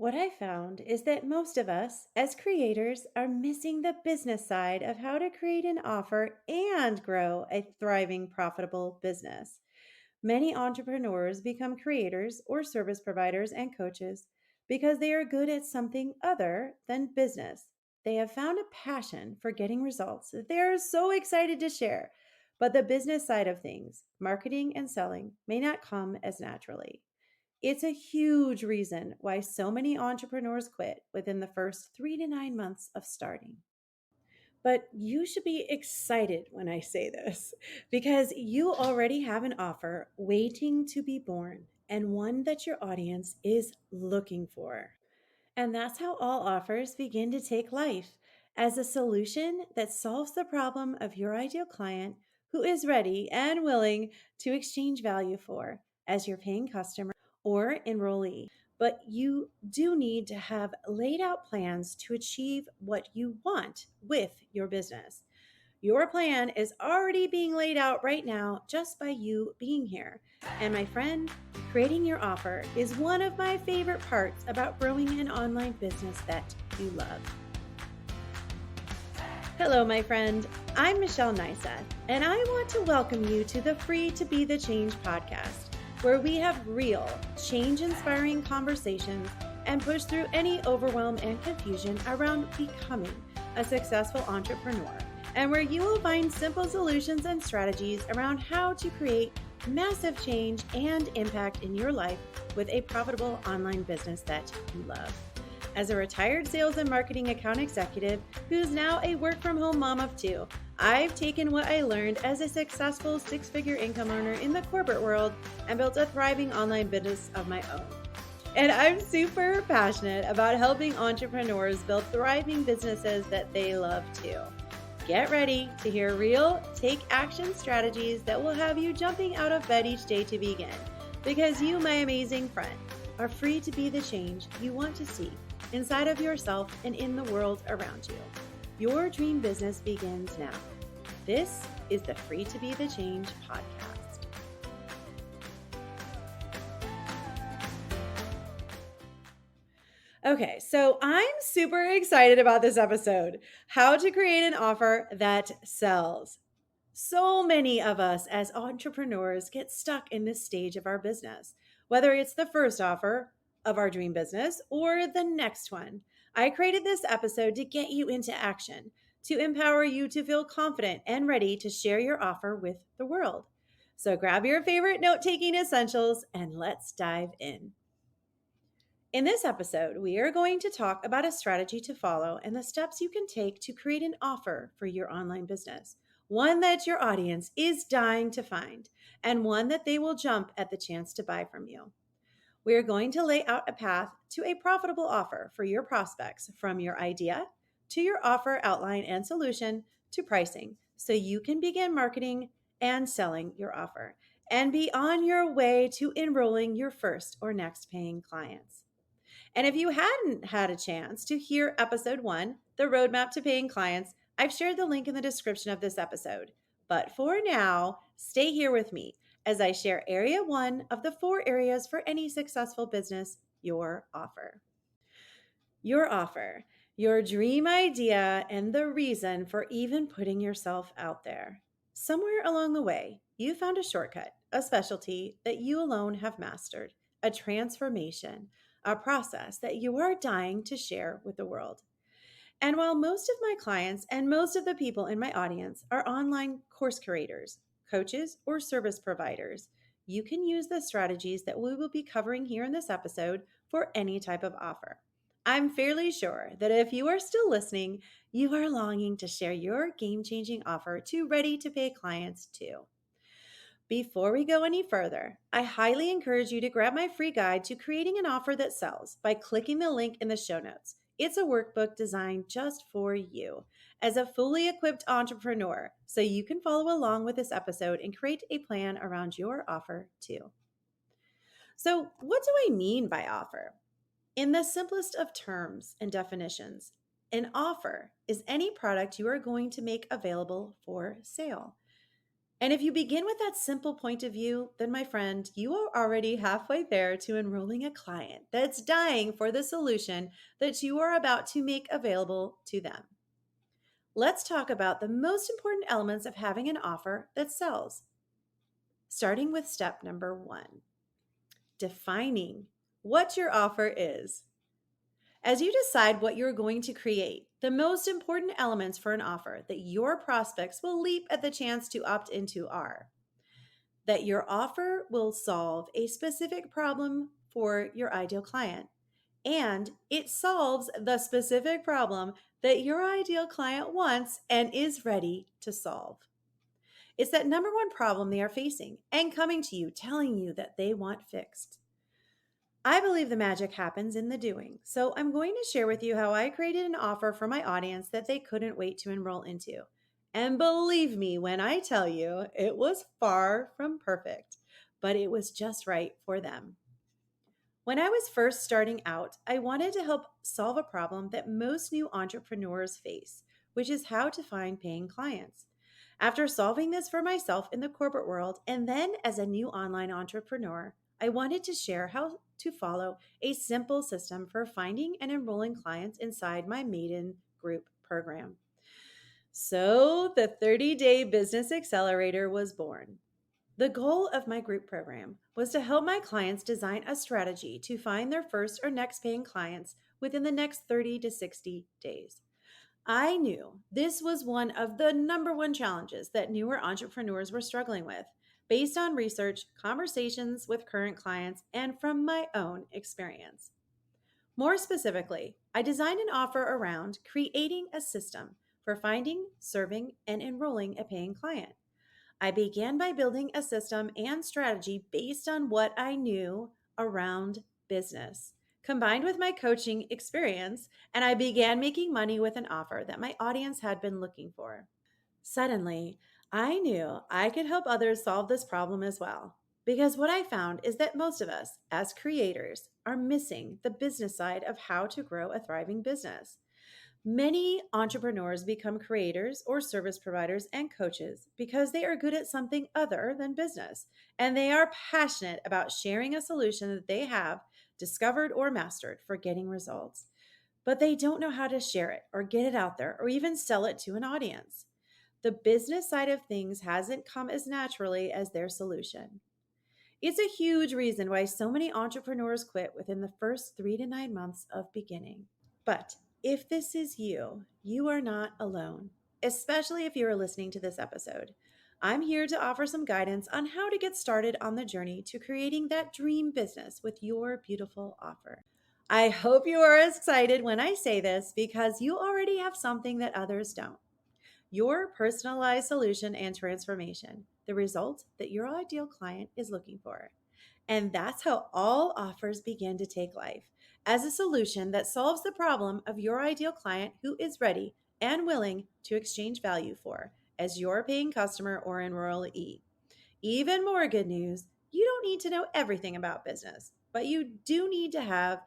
What I found is that most of us, as creators, are missing the business side of how to create an offer and grow a thriving, profitable business. Many entrepreneurs become creators or service providers and coaches because they are good at something other than business. They have found a passion for getting results that they are so excited to share, but the business side of things, marketing and selling, may not come as naturally. It's a huge reason why so many entrepreneurs quit within the first 3 to 9 months of starting. But you should be excited when I say this because you already have an offer waiting to be born and one that your audience is looking for. And that's how all offers begin to take life as a solution that solves the problem of your ideal client who is ready and willing to exchange value for as your paying customer or enrollee. But you do need to have laid out plans to achieve what you want with your business. Your plan is already being laid out right now just by you being here. And my friend, creating your offer is one of my favorite parts about growing an online business that you love. Hello, my friend. I'm Michelle Nyseth, and I want to welcome you to the Free to Be the Change podcast, where we have real, change-inspiring conversations and push through any overwhelm and confusion around becoming a successful entrepreneur, and where you will find simple solutions and strategies around how to create massive change and impact in your life with a profitable online business that you love. As a retired sales and marketing account executive who's now a work-from-home mom of two, I've taken what I learned as a successful six-figure income earner in the corporate world and built a thriving online business of my own. And I'm super passionate about helping entrepreneurs build thriving businesses that they love too. Get ready to hear real, take action strategies that will have you jumping out of bed each day to begin. Because you, my amazing friend, are free to be the change you want to see inside of yourself and in the world around you. Your dream business begins now. This is the Free to Be the Change podcast. Okay, so I'm super excited about this episode. How to create an offer that sells. So many of us as entrepreneurs get stuck in this stage of our business, whether it's the first offer of our dream business or the next one. I created this episode to get you into action, to empower you to feel confident and ready to share your offer with the world. So grab your favorite note taking essentials and let's dive in. In this episode, we are going to talk about a strategy to follow and the steps you can take to create an offer for your online business, one that your audience is dying to find, and one that they will jump at the chance to buy from you. We are going to lay out a path to a profitable offer for your prospects from your idea to your offer outline and solution to pricing so you can begin marketing and selling your offer and be on your way to enrolling your first or next paying clients. And if you hadn't had a chance to hear episode 1, The Roadmap to Paying Clients, I've shared the link in the description of this episode. But for now, stay here with me as I share area 1 of the 4 areas for any successful business, your offer. Your offer, your dream idea, and the reason for even putting yourself out there. Somewhere along the way, you found a shortcut, a specialty that you alone have mastered, a transformation, a process that you are dying to share with the world. And while most of my clients and most of the people in my audience are online course creators, coaches, or service providers, you can use the strategies that we will be covering here in this episode for any type of offer. I'm fairly sure that if you are still listening, you are longing to share your game changing offer to ready to pay clients too. Before we go any further, I highly encourage you to grab my free guide to creating an offer that sells by clicking the link in the show notes. It's a workbook designed just for you as a fully equipped entrepreneur, so you can follow along with this episode and create a plan around your offer too. So, what do I mean by offer? In the simplest of terms and definitions, an offer is any product you are going to make available for sale. And if you begin with that simple point of view, then my friend, you are already halfway there to enrolling a client that's dying for the solution that you are about to make available to them. Let's talk about the most important elements of having an offer that sells, starting with step number one, defining what your offer is. As you decide what you're going to create, the most important elements for an offer that your prospects will leap at the chance to opt into are that your offer will solve a specific problem for your ideal client, and it solves the specific problem that your ideal client wants and is ready to solve. It's that number one problem they are facing and coming to you, telling you that they want fixed. I believe the magic happens in the doing, so I'm going to share with you how I created an offer for my audience that they couldn't wait to enroll into. And believe me when I tell you, it was far from perfect, but it was just right for them. When I was first starting out, I wanted to help solve a problem that most new entrepreneurs face, which is how to find paying clients. After solving this for myself in the corporate world and then as a new online entrepreneur, I wanted to share how to follow a simple system for finding and enrolling clients inside my maiden group program. So the 30-day business accelerator was born. The goal of my group program was to help my clients design a strategy to find their first or next paying clients within the next 30 to 60 days. I knew this was one of the number one challenges that newer entrepreneurs were struggling with, based on research, conversations with current clients, and from my own experience. More specifically, I designed an offer around creating a system for finding, serving, and enrolling a paying client. I began by building a system and strategy based on what I knew around business, combined with my coaching experience, and I began making money with an offer that my audience had been looking for. Suddenly, I knew I could help others solve this problem as well. Because what I found is that most of us, as creators, are missing the business side of how to grow a thriving business. Many entrepreneurs become creators or service providers and coaches because they are good at something other than business, and they are passionate about sharing a solution that they have discovered or mastered for getting results. But they don't know how to share it or get it out there or even sell it to an audience. The business side of things hasn't come as naturally as their solution. It's a huge reason why so many entrepreneurs quit within the first 3 to 9 months of beginning. But if this is you, you are not alone, especially if you are listening to this episode. I'm here to offer some guidance on how to get started on the journey to creating that dream business with your beautiful offer. I hope you are as excited when I say this because you already have something that others don't. Your personalized solution and transformation, the result that your ideal client is looking for. And that's how all offers begin to take life, as a solution that solves the problem of your ideal client who is ready and willing to exchange value for as your paying customer or enrollee. Even more good news, you don't need to know everything about business, but you do need to have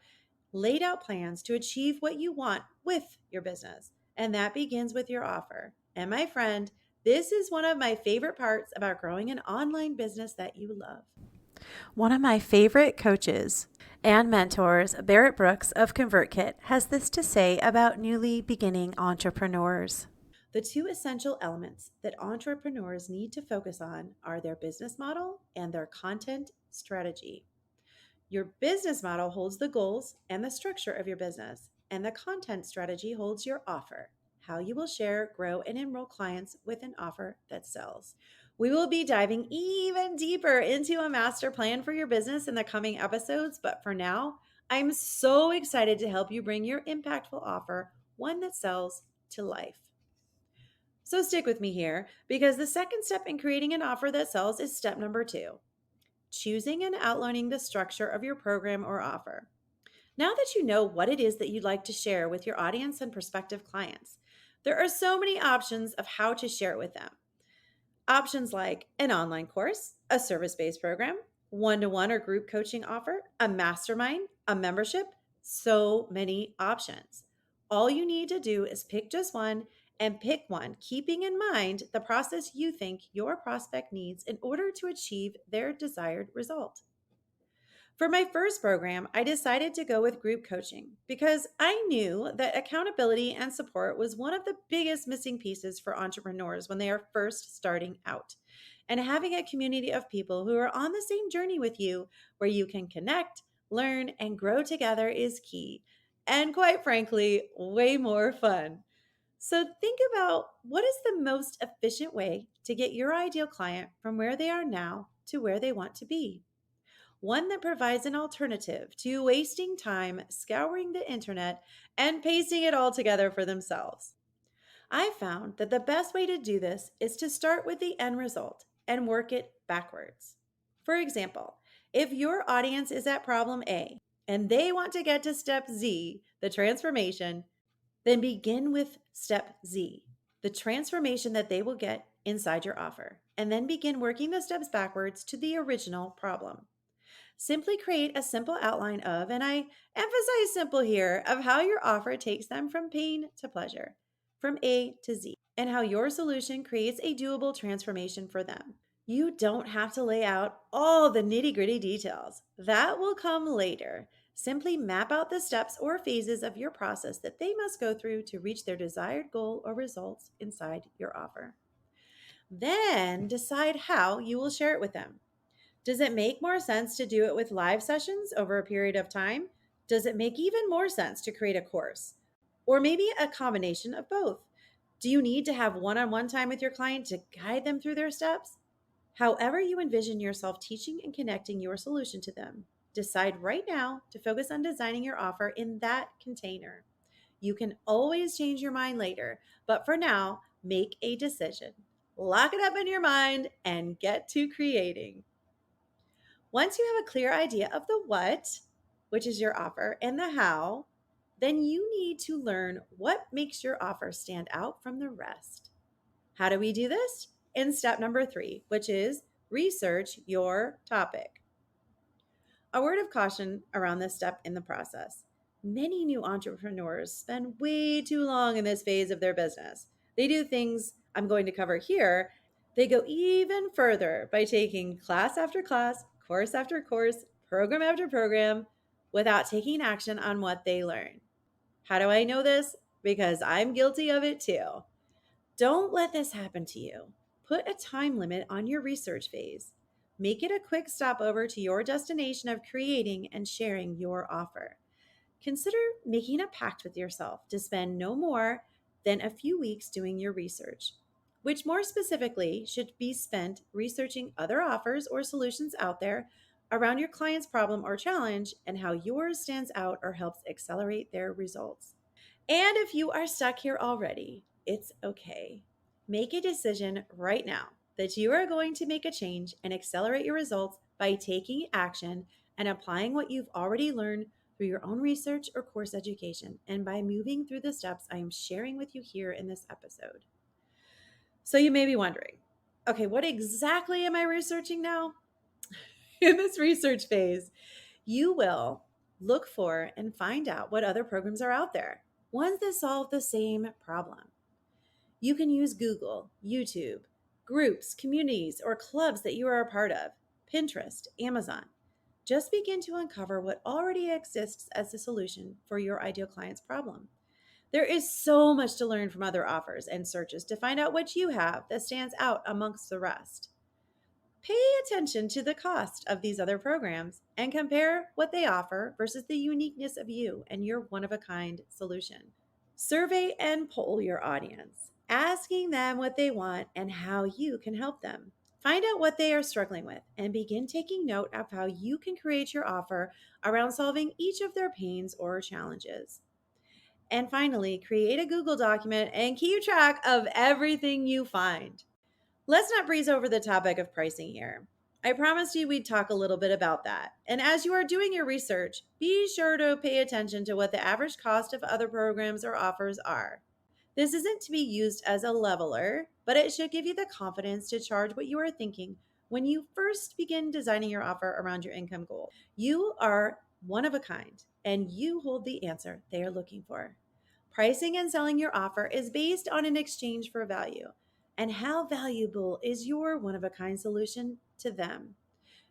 laid out plans to achieve what you want with your business. And that begins with your offer. And my friend, this is one of my favorite parts about growing an online business that you love. One of my favorite coaches and mentors, Barrett Brooks of ConvertKit, has this to say about newly beginning entrepreneurs. The two essential elements that entrepreneurs need to focus on are their business model and their content strategy. Your business model holds the goals and the structure of your business, and the content strategy holds your offer, how you will share, grow, and enroll clients with an offer that sells. We will be diving even deeper into a master plan for your business in the coming episodes, but for now, I'm so excited to help you bring your impactful offer, one that sells, to life. So stick with me here because the second step in creating an offer that sells is step number two, choosing and outlining the structure of your program or offer. Now that you know what it is that you'd like to share with your audience and prospective clients, there are so many options of how to share it with them. Options like an online course, a service based program, one to one or group coaching offer, a mastermind, a membership, so many options. All you need to do is pick just one and pick one, keeping in mind the process you think your prospect needs in order to achieve their desired result. For my first program, I decided to go with group coaching because I knew that accountability and support was one of the biggest missing pieces for entrepreneurs when they are first starting out. And having a community of people who are on the same journey with you, where you can connect, learn, and grow together is key. And quite frankly, way more fun. So think about what is the most efficient way to get your ideal client from where they are now to where they want to be. One that provides an alternative to wasting time scouring the internet and pasting it all together for themselves. I found that the best way to do this is to start with the end result and work it backwards. For example, if your audience is at problem A and they want to get to step Z, the transformation, then begin with step Z, the transformation that they will get inside your offer, and then begin working the steps backwards to the original problem. Simply create a simple outline of, and I emphasize simple here, of how your offer takes them from pain to pleasure, from A to Z, and how your solution creates a doable transformation for them. You don't have to lay out all the nitty gritty details. That will come later. Simply map out the steps or phases of your process that they must go through to reach their desired goal or results inside your offer. Then decide how you will share it with them. Does it make more sense to do it with live sessions over a period of time? Does it make even more sense to create a course? Or maybe a combination of both? Do you need to have one on one time with your client to guide them through their steps? However, you envision yourself teaching and connecting your solution to them, decide right now to focus on designing your offer in that container. You can always change your mind later, but for now, make a decision. Lock it up in your mind and get to creating. Once you have a clear idea of the what, which is your offer, and the how, then you need to learn what makes your offer stand out from the rest. How do we do this? In step number 3, which is research your topic. A word of caution around this step in the process. Many new entrepreneurs spend way too long in this phase of their business. They do things I'm going to cover here. They go even further by taking class after class, course after course, program after program, without taking action on what they learn. How do I know this? Because I'm guilty of it too. Don't let this happen to you. Put a time limit on your research phase. Make it a quick stopover to your destination of creating and sharing your offer. Consider making a pact with yourself to spend no more than a few weeks doing your research, which more specifically should be spent researching other offers or solutions out there around your client's problem or challenge and how yours stands out or helps accelerate their results. And if you are stuck here already, it's okay. Make a decision right now that you are going to make a change and accelerate your results by taking action and applying what you've already learned through your own research or course education, and by moving through the steps I am sharing with you here in this episode. So you may be wondering, okay, what exactly am I researching now? In this research phase, you will look for and find out what other programs are out there, ones that solve the same problem. You can use Google, YouTube, groups, communities, or clubs that you are a part of, Pinterest, Amazon. Just begin to uncover what already exists as a solution for your ideal client's problem. There is so much to learn from other offers and searches to find out what you have that stands out amongst the rest. Pay attention to the cost of these other programs and compare what they offer versus the uniqueness of you and your one of a kind solution. Survey and poll your audience, asking them what they want and how you can help them. Find out what they are struggling with and begin taking note of how you can create your offer around solving each of their pains or challenges. And finally, create a Google document and keep track of everything you find. Let's not breeze over the topic of pricing here. I promised you we'd talk a little bit about that. And as you are doing your research, be sure to pay attention to what the average cost of other programs or offers are. This isn't to be used as a leveler, but it should give you the confidence to charge what you are thinking when you first begin designing your offer around your income goal. You are one of a kind, and you hold the answer they are looking for. Pricing and selling your offer is based on an exchange for value. And how valuable is your one of a kind solution to them?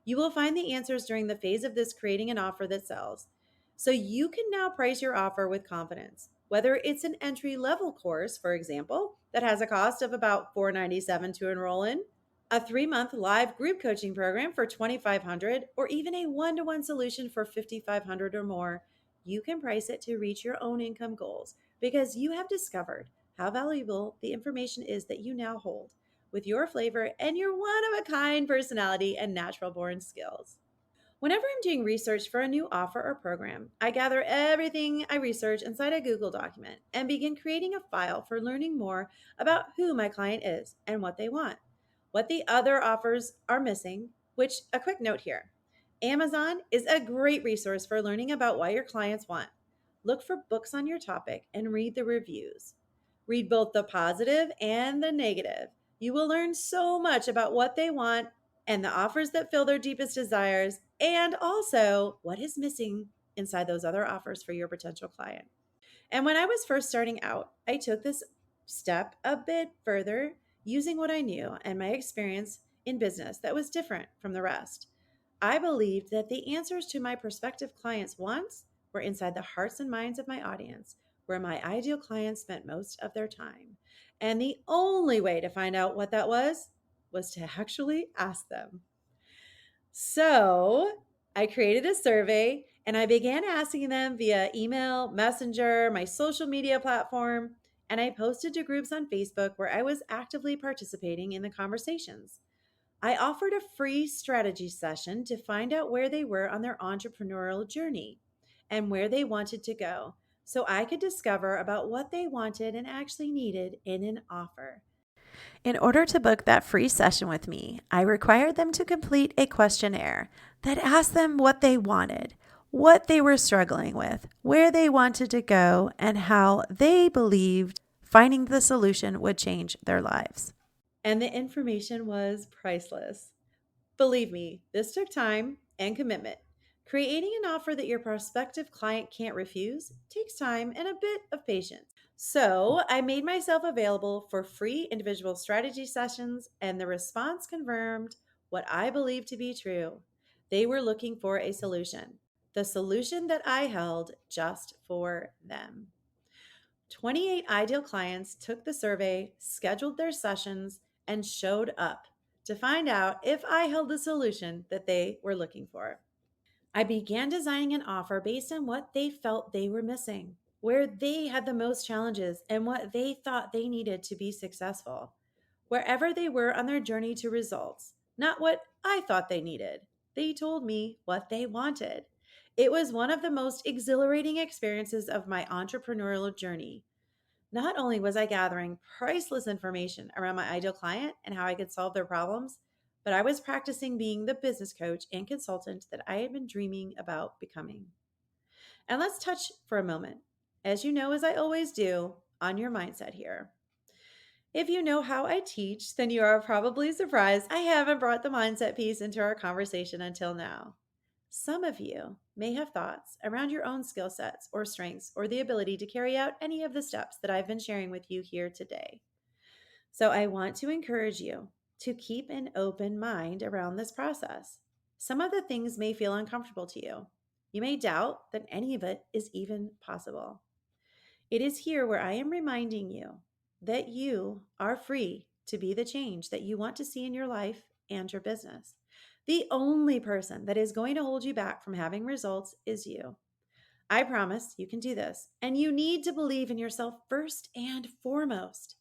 You will find the answers during the phase of this creating an offer that sells. So you can now price your offer with confidence. Whether it's an entry level course, for example, that has a cost of about $497 to enroll in, a 3-month live group coaching program for $2,500, or even a one-to-one solution for $5,500 or more, you can price it to reach your own income goals because you have discovered how valuable the information is that you now hold with your flavor and your one of a kind personality and natural born skills. Whenever I'm doing research for a new offer or program, I gather everything I research inside a Google document and begin creating a file for learning more about who my client is and what they want, what the other offers are missing, which, a quick note here, Amazon is a great resource for learning about what your clients want. Look for books on your topic and read the reviews. Read both the positive and the negative. You will learn so much about what they want and the offers that fill their deepest desires, and also what is missing inside those other offers for your potential client. And when I was first starting out, I took this step a bit further using what I knew and my experience in business that was different from the rest. I believed that the answers to my prospective clients' wants were inside the hearts and minds of my audience, where my ideal clients spent most of their time. And the only way to find out what that was to actually ask them. So I created a survey and I began asking them via email, messenger, my social media platform, and I posted to groups on Facebook where I was actively participating in the conversations. I offered a free strategy session to find out where they were on their entrepreneurial journey and where they wanted to go so I could discover about what they wanted and actually needed in an offer. In order to book that free session with me, I required them to complete a questionnaire that asked them what they wanted, what they were struggling with, where they wanted to go, and how they believed finding the solution would change their lives. And the information was priceless. Believe me, this took time and commitment. Creating an offer that your prospective client can't refuse takes time and a bit of patience. So I made myself available for free individual strategy sessions, and the response confirmed what I believed to be true. They were looking for a solution, the solution that I held just for them. 28 ideal clients took the survey, scheduled their sessions, and showed up to find out if I held the solution that they were looking for. I began designing an offer based on what they felt they were missing, where they had the most challenges, and what they thought they needed to be successful. Wherever they were on their journey to results, not what I thought they needed. They told me what they wanted. It was one of the most exhilarating experiences of my entrepreneurial journey. Not only was I gathering priceless information around my ideal client and how I could solve their problems, but I was practicing being the business coach and consultant that I had been dreaming about becoming. And let's touch for a moment, as you know, as I always do, on your mindset here. If you know how I teach, then you are probably surprised I haven't brought the mindset piece into our conversation until now. Some of you may have thoughts around your own skill sets or strengths or the ability to carry out any of the steps that I've been sharing with you here today. So I want to encourage you to keep an open mind around this process. Some of the things may feel uncomfortable to you. You may doubt that any of it is even possible. It is here where I am reminding you that you are free to be the change that you want to see in your life and your business. The only person that is going to hold you back from having results is you. I promise you can do this, and you need to believe in yourself first and foremost.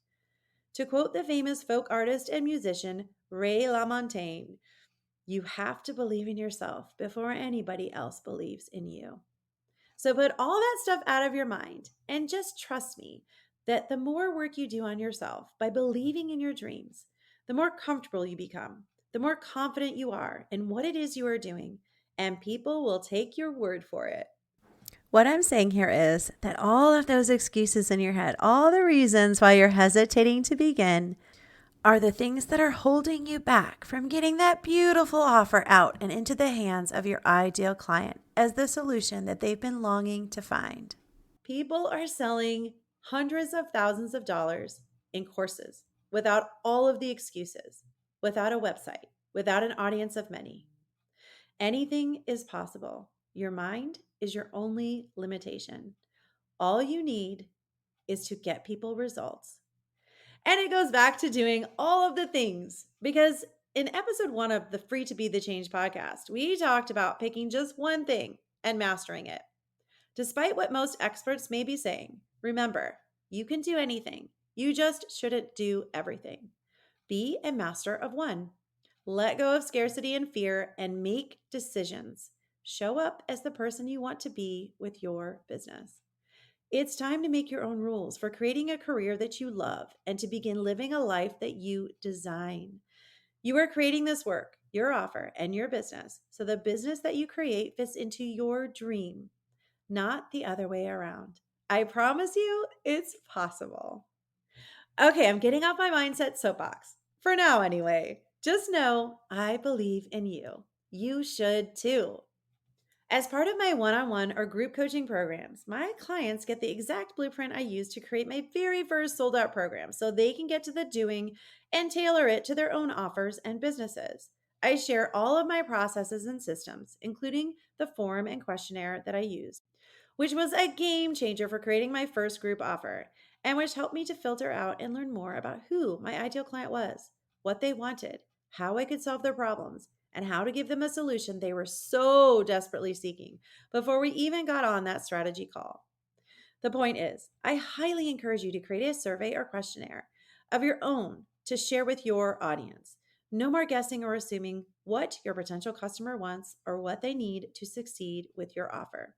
To quote the famous folk artist and musician Ray LaMontagne, you have to believe in yourself before anybody else believes in you. So put all that stuff out of your mind and just trust me that the more work you do on yourself by believing in your dreams, the more comfortable you become, the more confident you are in what it is you are doing, and people will take your word for it. What I'm saying here is that all of those excuses in your head, all the reasons why you're hesitating to begin, are the things that are holding you back from getting that beautiful offer out and into the hands of your ideal client as the solution that they've been longing to find. People are selling hundreds of thousands of dollars in courses without all of the excuses, without a website, without an audience of many. Anything is possible. Your mind is your only limitation. All you need is to get people results. And it goes back to doing all of the things because in episode 1 of the Free to Be the Change podcast, we talked about picking just one thing and mastering it. Despite what most experts may be saying, remember, you can do anything. You just shouldn't do everything. Be a master of one. Let go of scarcity and fear and make decisions. Show up as the person you want to be with your business. It's time to make your own rules for creating a career that you love and to begin living a life that you design. You are creating this work, your offer, and your business, so the business that you create fits into your dream, not the other way around. I promise you, it's possible. Okay, I'm getting off my mindset soapbox. For now, anyway. Just know I believe in you. You should too. As part of my one on one or group coaching programs, my clients get the exact blueprint I use to create my very first sold out program so they can get to the doing and tailor it to their own offers and businesses. I share all of my processes and systems, including the form and questionnaire that I use, which was a game changer for creating my first group offer and which helped me to filter out and learn more about who my ideal client was, what they wanted, how I could solve their problems, and how to give them a solution they were so desperately seeking before we even got on that strategy call. The point is, I highly encourage you to create a survey or questionnaire of your own to share with your audience. No more guessing or assuming what your potential customer wants or what they need to succeed with your offer.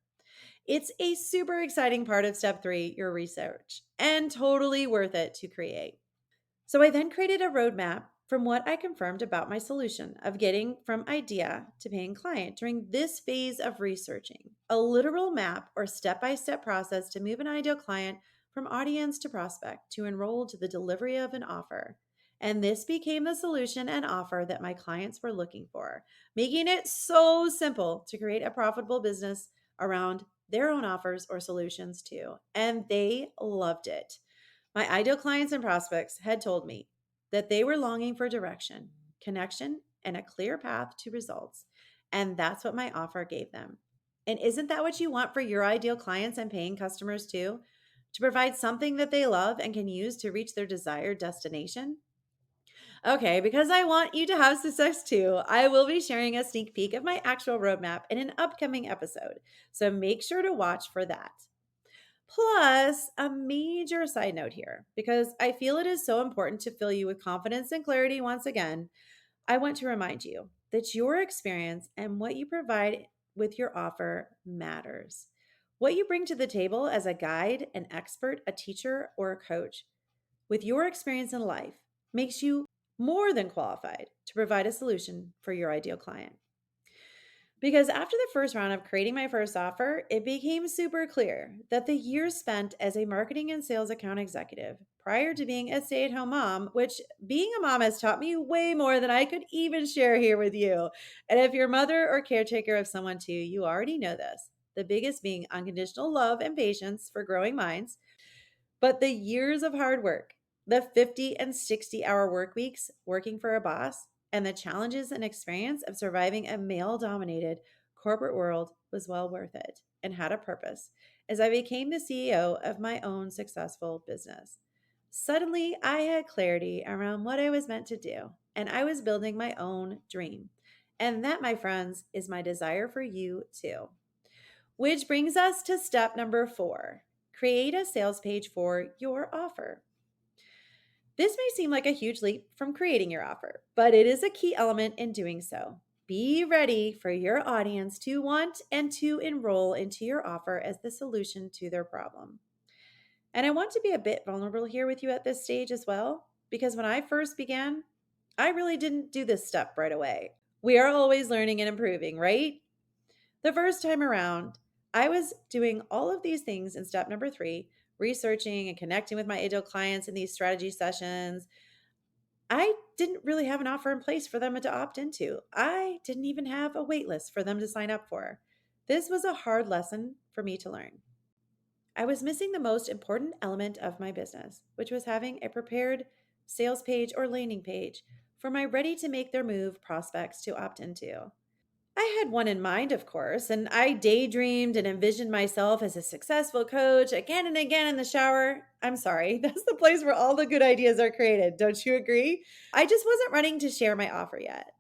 It's a super exciting part of step 3, your research, and totally worth it to create. So I then created a roadmap from what I confirmed about my solution of getting from idea to paying client during this phase of researching, a literal map or step-by-step process to move an ideal client from audience to prospect to enroll to the delivery of an offer. And this became the solution and offer that my clients were looking for, making it so simple to create a profitable business around their own offers or solutions too. And they loved it. My ideal clients and prospects had told me that they were longing for direction, connection, and a clear path to results. And that's what my offer gave them. And isn't that what you want for your ideal clients and paying customers too? To provide something that they love and can use to reach their desired destination? Okay, because I want you to have success too, I will be sharing a sneak peek of my actual roadmap in an upcoming episode. So make sure to watch for that. Plus, a major side note here, because I feel it is so important to fill you with confidence and clarity once again. I want to remind you that your experience and what you provide with your offer matters. What you bring to the table as a guide, an expert, a teacher, or a coach with your experience in life makes you more than qualified to provide a solution for your ideal client. Because after the first round of creating my first offer, it became super clear that the years spent as a marketing and sales account executive prior to being a stay at home mom, which being a mom has taught me way more than I could even share here with you. And if you're a mother or caretaker of someone too, you already know this. The biggest being unconditional love and patience for growing minds, but the years of hard work, the 50 and 60-hour work weeks working for a boss, and the challenges and experience of surviving a male dominated corporate world was well worth it and had a purpose as I became the CEO of my own successful business. Suddenly, I had clarity around what I was meant to do, and I was building my own dream. And that, my friends, is my desire for you too. Which brings us to step number 4, create a sales page for your offer. This may seem like a huge leap from creating your offer, but it is a key element in doing so. Be ready for your audience to want and to enroll into your offer as the solution to their problem. And I want to be a bit vulnerable here with you at this stage as well, because when I first began, I really didn't do this step right away. We are always learning and improving, right? The first time around, I was doing all of these things in step number 3, researching and connecting with my ideal clients in these strategy sessions. I didn't really have an offer in place for them to opt into. I didn't even have a wait list for them to sign up for. This was a hard lesson for me to learn. I was missing the most important element of my business, which was having a prepared sales page or landing page for my ready to make their move prospects to opt into. I had one in mind, of course, and I daydreamed and envisioned myself as a successful coach again and again in the shower. I'm sorry, that's the place where all the good ideas are created. Don't you agree? I just wasn't ready to share my offer yet.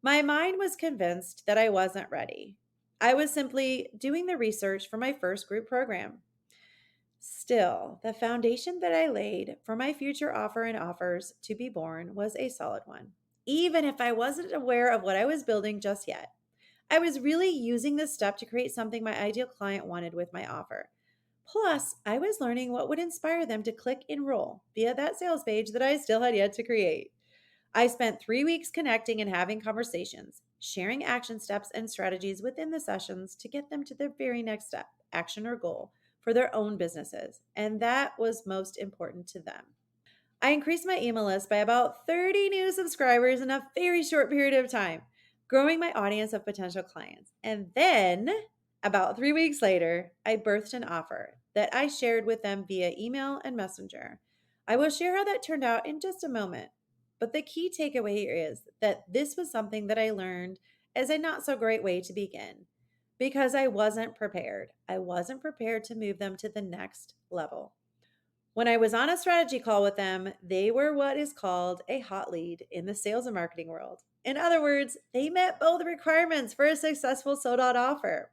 My mind was convinced that I wasn't ready. I was simply doing the research for my first group program. Still, the foundation that I laid for my future offer and offers to be born was a solid one, even if I wasn't aware of what I was building just yet. I was really using this step to create something my ideal client wanted with my offer. Plus, I was learning what would inspire them to click enroll via that sales page that I still had yet to create. I spent 3 weeks connecting and having conversations, sharing action steps and strategies within the sessions to get them to their very next step, action, or goal for their own businesses. And that was most important to them. I increased my email list by about 30 new subscribers in a very short period of time, growing my audience of potential clients. And then, about 3 weeks later, I birthed an offer that I shared with them via email and messenger. I will share how that turned out in just a moment. But the key takeaway here is that this was something that I learned as a not so great way to begin because I wasn't prepared. I wasn't prepared to move them to the next level. When I was on a strategy call with them, they were what is called a hot lead in the sales and marketing world. In other words, they met both requirements for a successful sold out offer.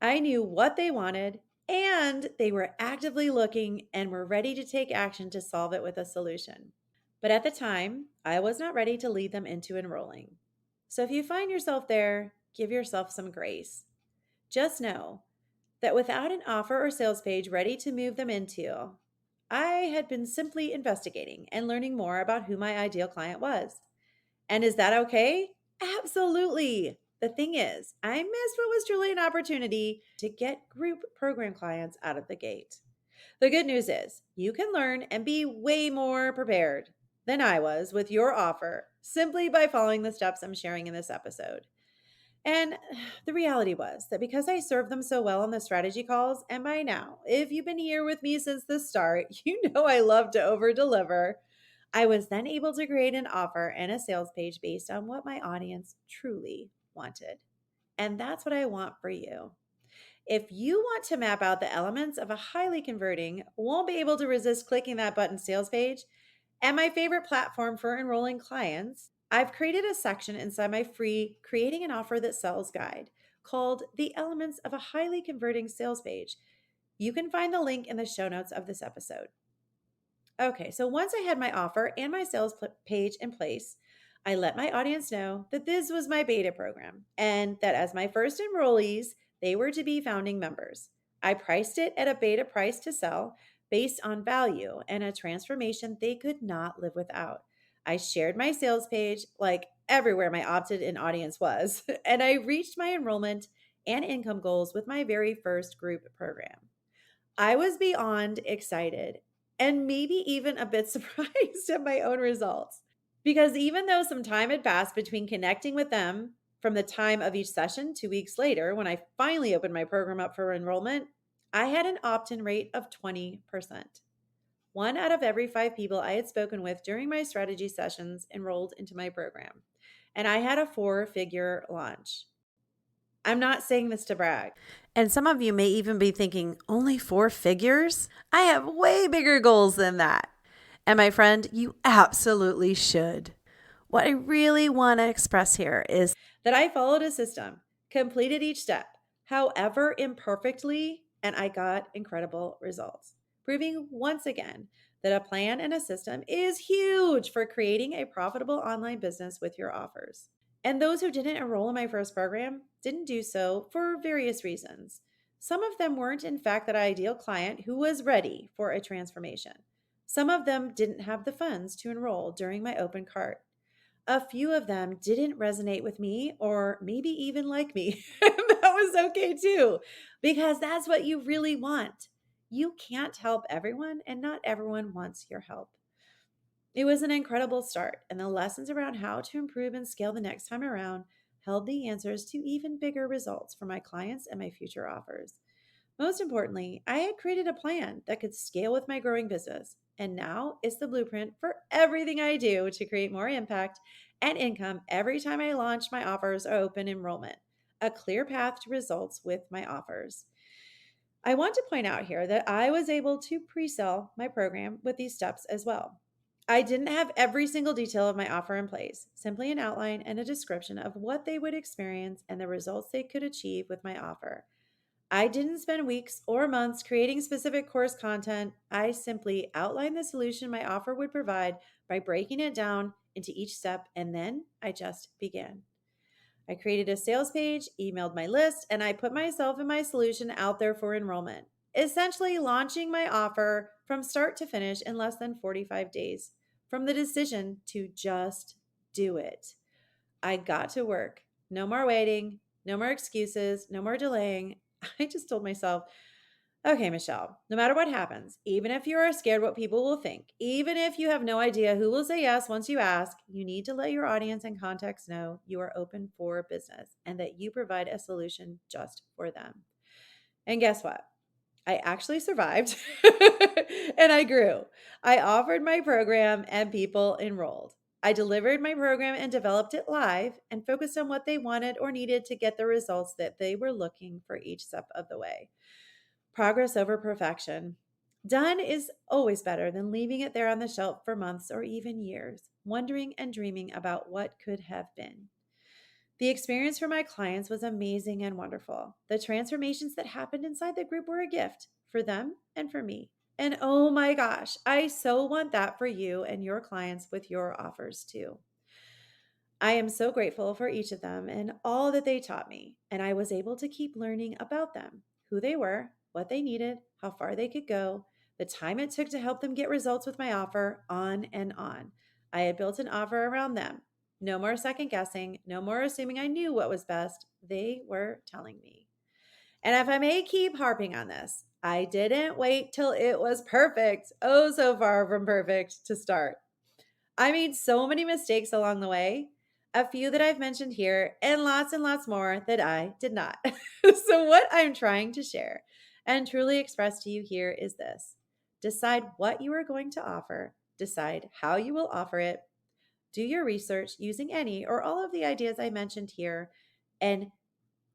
I knew what they wanted, and they were actively looking and were ready to take action to solve it with a solution. But at the time, I was not ready to lead them into enrolling. So if you find yourself there, give yourself some grace. Just know that without an offer or sales page ready to move them into, I had been simply investigating and learning more about who my ideal client was. And is that okay? Absolutely. The thing is, I missed what was truly an opportunity to get group program clients out of the gate. The good news is, you can learn and be way more prepared than I was with your offer simply by following the steps I'm sharing in this episode. And the reality was that because I served them so well on the strategy calls, and by now, if you've been here with me since the start, you know I love to over deliver. I was then able to create an offer and a sales page based on what my audience truly wanted. And that's what I want for you. If you want to map out the elements of a highly converting, won't be able to resist clicking that button sales page, and my favorite platform for enrolling clients, I've created a section inside my free Creating an Offer That Sells guide called The Elements of a Highly Converting Sales Page. You can find the link in the show notes of this episode. Okay, so once I had my offer and my sales page in place, I let my audience know that this was my beta program and that as my first enrollees, they were to be founding members. I priced it at a beta price to sell based on value and a transformation they could not live without. I shared my sales page like everywhere my opted in audience was, and I reached my enrollment and income goals with my very first group program. I was beyond excited and maybe even a bit surprised at my own results. Because even though some time had passed between connecting with them from the time of each session 2 weeks later, when I finally opened my program up for enrollment, I had an opt in rate of 20%. One out of every 5 people I had spoken with during my strategy sessions enrolled into my program. And I had a 4-figure launch. I'm not saying this to brag. And some of you may even be thinking, only 4 figures? I have way bigger goals than that. And my friend, you absolutely should. What I really want to express here is that I followed a system, completed each step, however imperfectly, and I got incredible results, proving once again that a plan and a system is huge for creating a profitable online business with your offers. And those who didn't enroll in my first program didn't do so for various reasons. Some of them weren't, in fact, that ideal client who was ready for a transformation. Some of them didn't have the funds to enroll during my open cart. A few of them didn't resonate with me or maybe even like me. That was okay too, because that's what you really want. You can't help everyone, and not everyone wants your help. It was an incredible start, and the lessons around how to improve and scale the next time around held the answers to even bigger results for my clients and my future offers. Most importantly, I had created a plan that could scale with my growing business. And now it's the blueprint for everything I do to create more impact and income every time I launch my offers or open enrollment. A clear path to results with my offers. I want to point out here that I was able to pre sell my program with these steps as well. I didn't have every single detail of my offer in place, simply an outline and a description of what they would experience and the results they could achieve with my offer. I didn't spend weeks or months creating specific course content. I simply outlined the solution my offer would provide by breaking it down into each step, and then I just began. I created a sales page, emailed my list, and I put myself and my solution out there for enrollment, essentially launching my offer from start to finish in less than 45 days, from the decision to just do it. I got to work. No more waiting, no more excuses, no more delaying. I just told myself, okay, Michelle, no matter what happens, even if you are scared what people will think, even if you have no idea who will say yes once you ask, you need to let your audience and context know you are open for business and that you provide a solution just for them. And guess what? I actually survived and I grew. I offered my program and people enrolled. I delivered my program and developed it live and focused on what they wanted or needed to get the results that they were looking for each step of the way. Progress over perfection. Done is always better than leaving it there on the shelf for months or even years, wondering and dreaming about what could have been. The experience for my clients was amazing and wonderful. The transformations that happened inside the group were a gift for them and for me. And oh my gosh, I so want that for you and your clients with your offers too. I am so grateful for each of them and all that they taught me, and I was able to keep learning about them, who they were, what they needed, how far they could go, the time it took to help them get results with my offer, on and on. I had built an offer around them. No more second guessing, no more assuming I knew what was best. They were telling me. And if I may keep harping on this, I didn't wait till it was perfect, oh so far from perfect, to start. I made so many mistakes along the way, a few that I've mentioned here, and lots more that I did not. So, what I'm trying to share and truly express to you here is this: decide what you are going to offer, decide how you will offer it, do your research using any or all of the ideas I mentioned here, and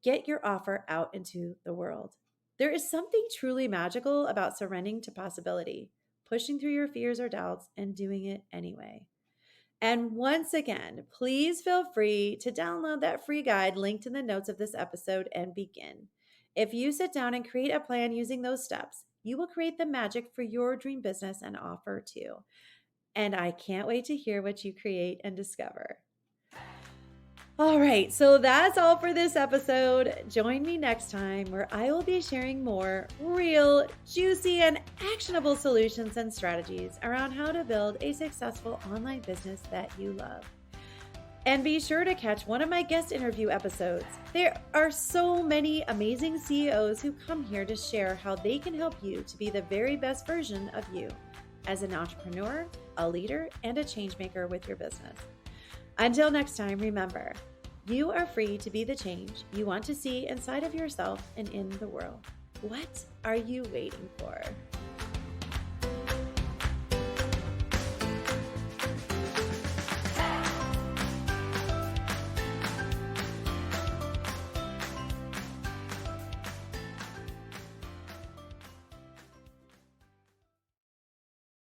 get your offer out into the world. There is something truly magical about surrendering to possibility, pushing through your fears or doubts, and doing it anyway. And once again, please feel free to download that free guide linked in the notes of this episode and begin. If you sit down and create a plan using those steps, you will create the magic for your dream business and offer too. And I can't wait to hear what you create and discover. All right, so that's all for this episode. Join me next time where I will be sharing more real, juicy, and actionable solutions and strategies around how to build a successful online business that you love. And be sure to catch one of my guest interview episodes. There are so many amazing CEOs who come here to share how they can help you to be the very best version of you as an entrepreneur, a leader, and a change maker with your business. Until next time, remember, you are free to be the change you want to see inside of yourself and in the world. What are you waiting for?